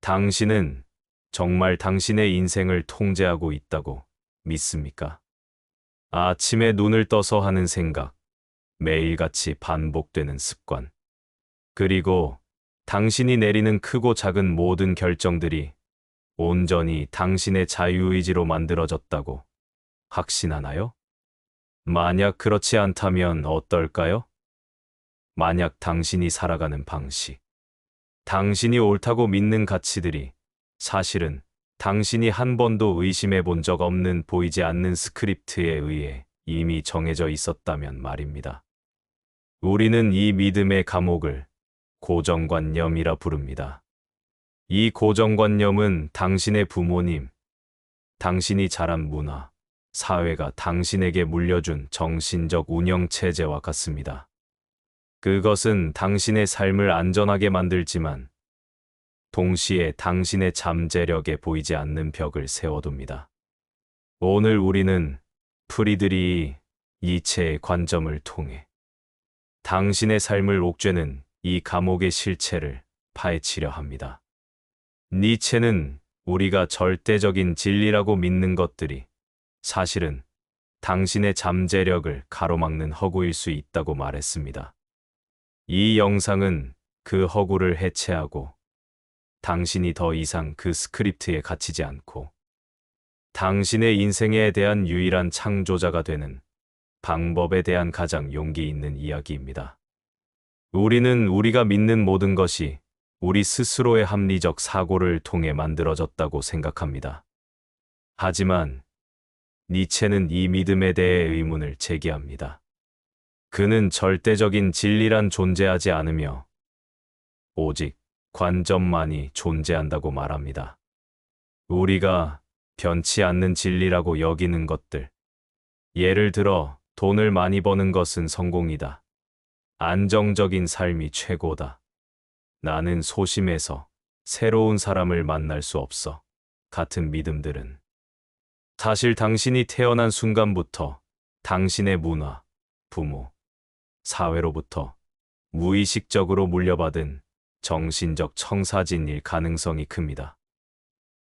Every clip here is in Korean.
당신은 정말 당신의 인생을 통제하고 있다고 믿습니까? 아침에 눈을 떠서 하는 생각, 매일같이 반복되는 습관, 그리고 당신이 내리는 크고 작은 모든 결정들이 온전히 당신의 자유의지로 만들어졌다고 확신하나요? 만약 그렇지 않다면 어떨까요? 만약 당신이 살아가는 방식, 당신이 옳다고 믿는 가치들이 사실은 당신이 한 번도 의심해 본 적 없는 보이지 않는 스크립트에 의해 이미 정해져 있었다면 말입니다. 우리는 이 믿음의 감옥을 고정관념이라 부릅니다. 이 고정관념은 당신의 부모님, 당신이 자란 문화, 사회가 당신에게 물려준 정신적 운영체제와 같습니다. 그것은 당신의 삶을 안전하게 만들지만 동시에 당신의 잠재력에 보이지 않는 벽을 세워둡니다. 오늘 우리는 프리드리히 니체의 관점을 통해 당신의 삶을 옥죄는 이 감옥의 실체를 파헤치려 합니다. 니체는 우리가 절대적인 진리라고 믿는 것들이 사실은 당신의 잠재력을 가로막는 허구일 수 있다고 말했습니다. 이 영상은 그 허구를 해체하고 당신이 더 이상 그 스크립트에 갇히지 않고 당신의 인생에 대한 유일한 창조자가 되는 방법에 대한 가장 용기 있는 이야기입니다. 우리는 우리가 믿는 모든 것이 우리 스스로의 합리적 사고를 통해 만들어졌다고 생각합니다. 하지만 니체는 이 믿음에 대해 의문을 제기합니다. 그는 절대적인 진리란 존재하지 않으며 오직 관점만이 존재한다고 말합니다. 우리가 변치 않는 진리라고 여기는 것들, 예를 들어 돈을 많이 버는 것은 성공이다. 안정적인 삶이 최고다. 나는 소심해서 새로운 사람을 만날 수 없어. 같은 믿음들은 사실 당신이 태어난 순간부터 당신의 문화, 부모, 사회로부터 무의식적으로 물려받은 정신적 청사진일 가능성이 큽니다.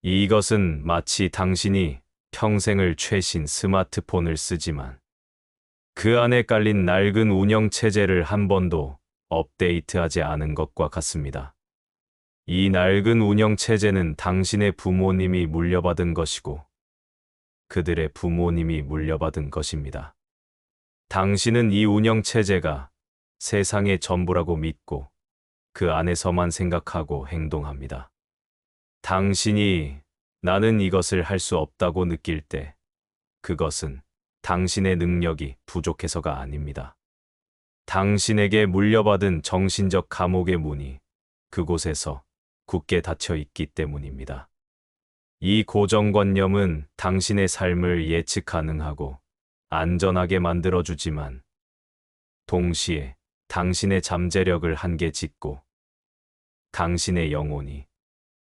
이것은 마치 당신이 평생을 최신 스마트폰을 쓰지만 그 안에 깔린 낡은 운영체제를 한 번도 업데이트하지 않은 것과 같습니다. 이 낡은 운영체제는 당신의 부모님이 물려받은 것이고 그들의 부모님이 물려받은 것입니다. 당신은 이 운영체제가 세상의 전부라고 믿고 그 안에서만 생각하고 행동합니다. 당신이 나는 이것을 할 수 없다고 느낄 때 그것은 당신의 능력이 부족해서가 아닙니다. 당신에게 물려받은 정신적 감옥의 문이 그곳에서 굳게 닫혀 있기 때문입니다. 이 고정관념은 당신의 삶을 예측 가능하고 안전하게 만들어주지만 동시에 당신의 잠재력을 한계 짓고 당신의 영혼이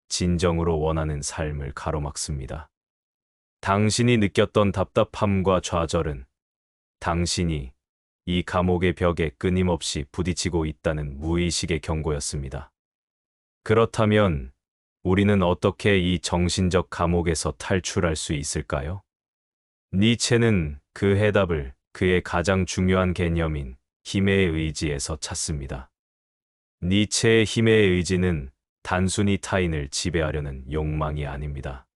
진정으로 원하는 삶을 가로막습니다. 당신이 느꼈던 답답함과 좌절은 당신이 이 감옥의 벽에 끊임없이 부딪히고 있다는 무의식의 경고였습니다. 그렇다면 우리는 어떻게 이 정신적 감옥에서 탈출할 수 있을까요? 니체는 그 해답을 그의 가장 중요한 개념인 힘의 의지에서 찾습니다. 니체의 힘의 의지는 단순히 타인을 지배하려는 욕망이 아닙니다.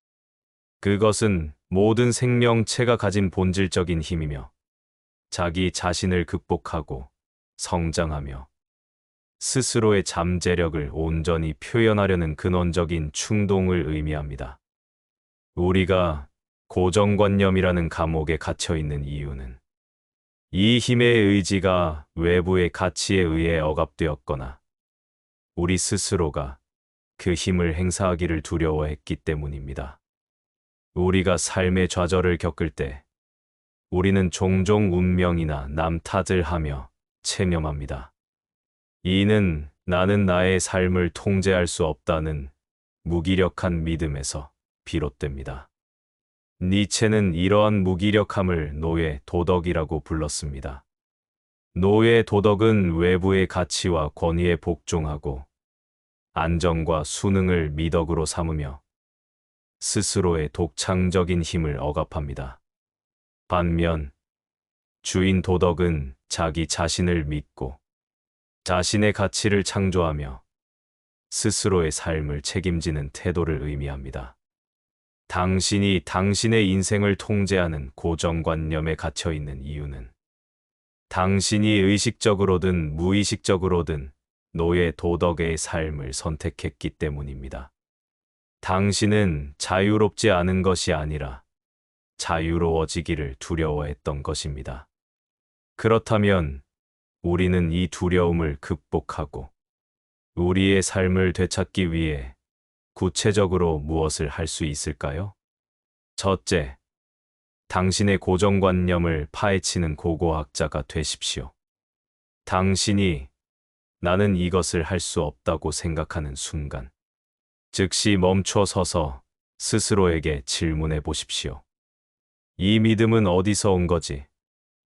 그것은 모든 생명체가 가진 본질적인 힘이며 자기 자신을 극복하고 성장하며 스스로의 잠재력을 온전히 표현하려는 근원적인 충동을 의미합니다. 우리가 고정관념이라는 감옥에 갇혀 있는 이유는 이 힘의 의지가 외부의 가치에 의해 억압되었거나 우리 스스로가 그 힘을 행사하기를 두려워했기 때문입니다. 우리가 삶의 좌절을 겪을 때 우리는 종종 운명이나 남 탓을 하며 체념합니다. 이는 나는 나의 삶을 통제할 수 없다는 무기력한 믿음에서 비롯됩니다. 니체는 이러한 무기력함을 노예 도덕이라고 불렀습니다. 노예 도덕은 외부의 가치와 권위에 복종하고 안정과 수능을 미덕으로 삼으며 스스로의 독창적인 힘을 억압합니다. 반면 주인 도덕은 자기 자신을 믿고 자신의 가치를 창조하며 스스로의 삶을 책임지는 태도를 의미합니다. 당신이 당신의 인생을 통제하는 고정관념에 갇혀 있는 이유는 당신이 의식적으로든 무의식적으로든 노예 도덕의 삶을 선택했기 때문입니다. 당신은 자유롭지 않은 것이 아니라 자유로워지기를 두려워했던 것입니다. 그렇다면 우리는 이 두려움을 극복하고 우리의 삶을 되찾기 위해 구체적으로 무엇을 할 수 있을까요? 첫째, 당신의 고정관념을 파헤치는 고고학자가 되십시오. 당신이 나는 이것을 할 수 없다고 생각하는 순간, 즉시 멈춰 서서 스스로에게 질문해 보십시오. 이 믿음은 어디서 온 거지?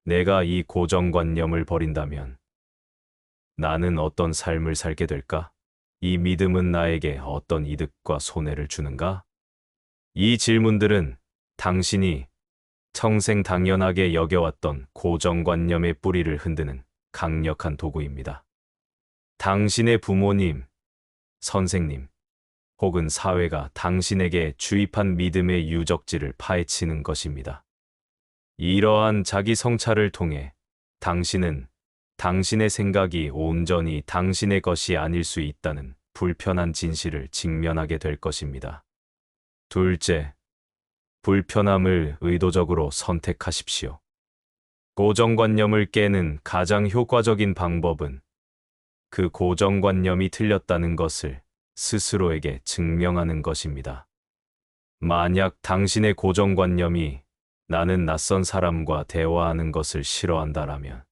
내가 이 고정관념을 버린다면 나는 어떤 삶을 살게 될까? 이 믿음은 나에게 어떤 이득과 손해를 주는가? 이 질문들은 당신이 평생 당연하게 여겨왔던 고정관념의 뿌리를 흔드는 강력한 도구입니다. 당신의 부모님, 선생님, 혹은 사회가 당신에게 주입한 믿음의 유적지를 파헤치는 것입니다. 이러한 자기 성찰을 통해 당신은 당신의 생각이 온전히 당신의 것이 아닐 수 있다는 불편한 진실을 직면하게 될 것입니다. 둘째, 불편함을 의도적으로 선택하십시오. 고정관념을 깨는 가장 효과적인 방법은 그 고정관념이 틀렸다는 것을 스스로에게 증명하는 것입니다. 만약 당신의 고정관념이 나는 낯선 사람과 대화하는 것을 싫어한다라면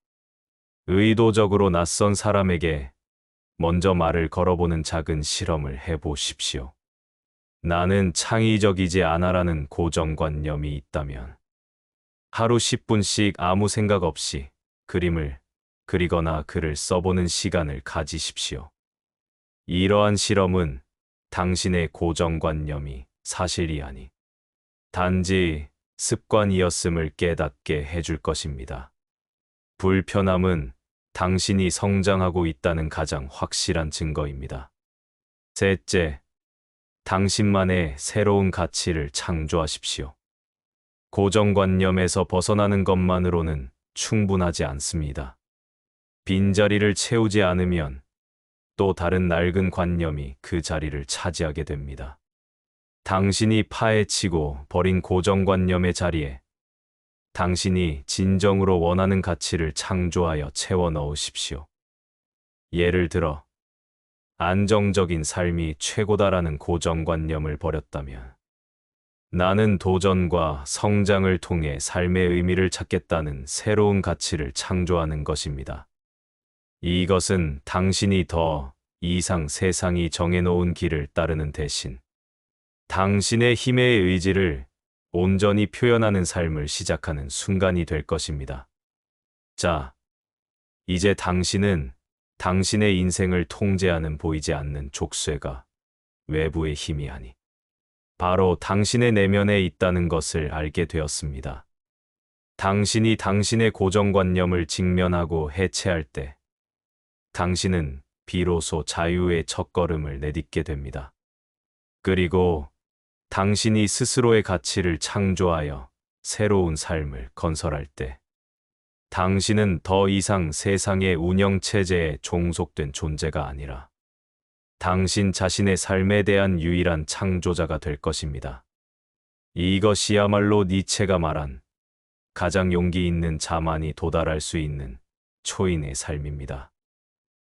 의도적으로 낯선 사람에게 먼저 말을 걸어보는 작은 실험을 해보십시오. 나는 창의적이지 않아라는 고정관념이 있다면 하루 10분씩 아무 생각 없이 그림을 그리거나 글을 써보는 시간을 가지십시오. 이러한 실험은 당신의 고정관념이 사실이 아니 단지 습관이었음을 깨닫게 해줄 것입니다. 불편함은 당신이 성장하고 있다는 가장 확실한 증거입니다. 셋째, 당신만의 새로운 가치를 창조하십시오. 고정관념에서 벗어나는 것만으로는 충분하지 않습니다. 빈자리를 채우지 않으면 또 다른 낡은 관념이 그 자리를 차지하게 됩니다. 당신이 파헤치고 버린 고정관념의 자리에 당신이 진정으로 원하는 가치를 창조하여 채워 넣으십시오. 예를 들어, 안정적인 삶이 최고다라는 고정관념을 버렸다면 나는 도전과 성장을 통해 삶의 의미를 찾겠다는 새로운 가치를 창조하는 것입니다. 이것은 당신이 더 이상 세상이 정해놓은 길을 따르는 대신 당신의 힘의 의지를 온전히 표현하는 삶을 시작하는 순간이 될 것입니다. 자, 이제 당신은 당신의 인생을 통제하는 보이지 않는 족쇄가 외부의 힘이 아니 바로 당신의 내면에 있다는 것을 알게 되었습니다. 당신이 당신의 고정관념을 직면하고 해체할 때 당신은 비로소 자유의 첫걸음을 내딛게 됩니다. 그리고 당신이 스스로의 가치를 창조하여 새로운 삶을 건설할 때 당신은 더 이상 세상의 운영체제에 종속된 존재가 아니라 당신 자신의 삶에 대한 유일한 창조자가 될 것입니다. 이것이야말로 니체가 말한 가장 용기 있는 자만이 도달할 수 있는 초인의 삶입니다.